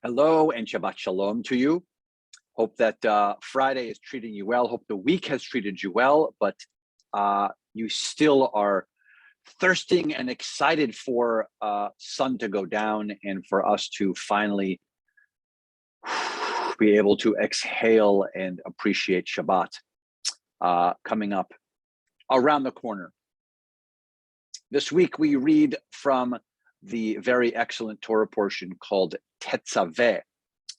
Hello and Shabbat Shalom to you. Hope that Friday is treating you well. Hope the week has treated you well, but you still are thirsting and excited for sun to go down and for us to finally be able to exhale and appreciate Shabbat coming up around the corner. This week we read from the very excellent Torah portion called Tetzaveh.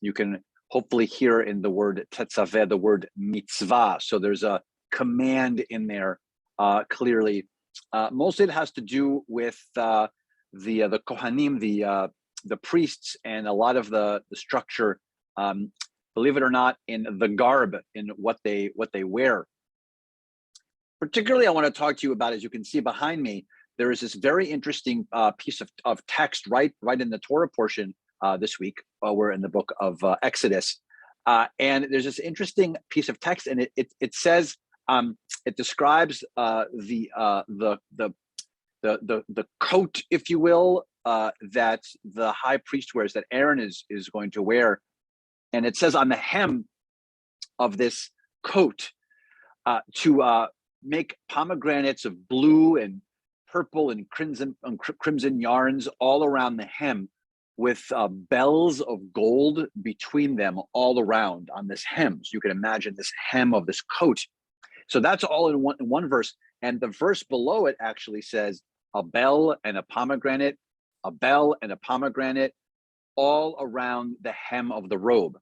You can hopefully hear in the word Tetzaveh the word mitzvah. So there's a command in there clearly. Mostly it has to do with the Kohanim, the priests, and a lot of the structure. Believe it or not, in the garb, in what they wear. Particularly, I want to talk to you about, as you can see behind me, there is this very interesting piece of text right in the Torah portion this week. We're in the book of Exodus, and there's this interesting piece of text, and it says it describes the coat, if you will, that the high priest wears, that Aaron is going to wear, and it says on the hem of this coat to make pomegranates of blue and purple and crimson yarns all around the hem, with bells of gold between them all around on this hem. So you can imagine this hem of this coat. So that's all in one verse. And the verse below it actually says a bell and a pomegranate, a bell and a pomegranate, all around the hem of the robe.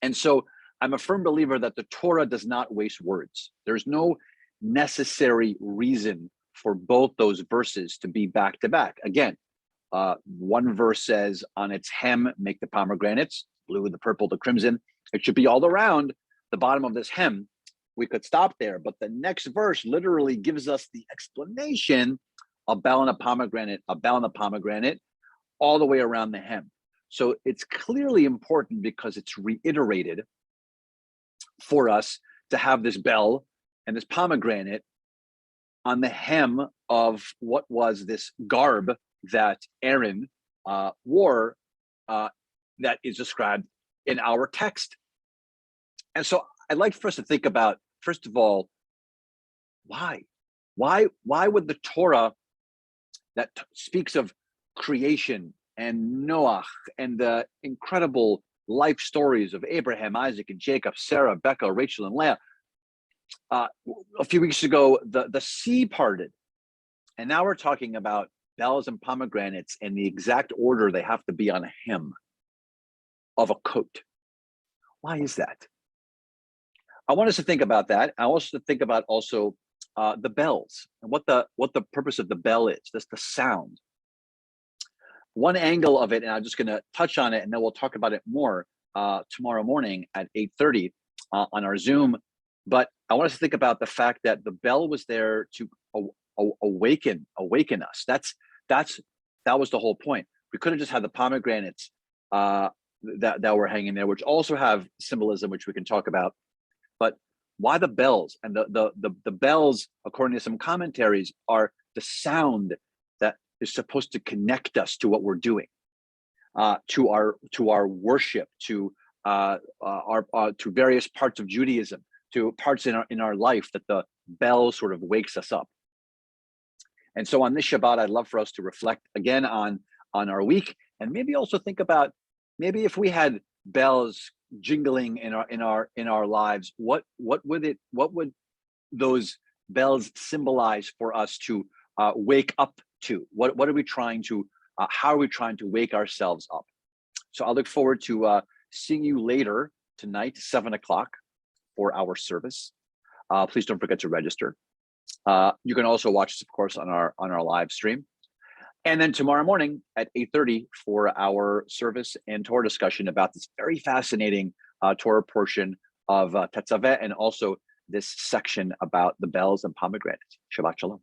And so I'm a firm believer that the Torah does not waste words. There's no necessary reason for both those verses to be back to back. Again, one verse says on its hem, make the pomegranates, blue, the purple, the crimson. It should be all around the bottom of this hem. We could stop there, but the next verse literally gives us the explanation, a bell and a pomegranate, a bell and a pomegranate, all the way around the hem. So it's clearly important because it's reiterated for us to have this bell and this pomegranate on the hem of what was this garb that Aaron wore that is described in our text. And so I'd like for us to think about, first of all, why would the Torah that speaks of creation and Noah and the incredible life stories of Abraham, Isaac, and Jacob, Sarah, Becca, Rachel, and Leah, a few weeks ago, the sea parted, and now we're talking about bells and pomegranates and the exact order they have to be on a hem of a coat. Why is that? I want us to think about that. I want us to think about also the bells and what the purpose of the bell is. That's the sound. One angle of it, and I'm just going to touch on it, and then we'll talk about it more tomorrow morning at 8:30 on our Zoom. But I want us to think about the fact that the bell was there to awaken us. That was the whole point. We could have just had the pomegranates that were hanging there, which also have symbolism, which we can talk about. But why the bells? And the bells, according to some commentaries, are the sound that is supposed to connect us to what we're doing, to our worship, to to various parts of Judaism, to parts in our life that the bell sort of wakes us up. And so on this Shabbat, I'd love for us to reflect again on our week, and maybe also think about, maybe if we had bells jingling in our lives, what would those bells symbolize for us to wake up to? What are we trying to how are we trying to wake ourselves up? So I look forward to seeing you later tonight, 7:00, for our service. Please don't forget to register. You can also watch us, of course, on our live stream. And then tomorrow morning at 8:30 for our service and Torah discussion about this very fascinating Torah portion of Tetzaveh, and also this section about the bells and pomegranates. Shabbat Shalom.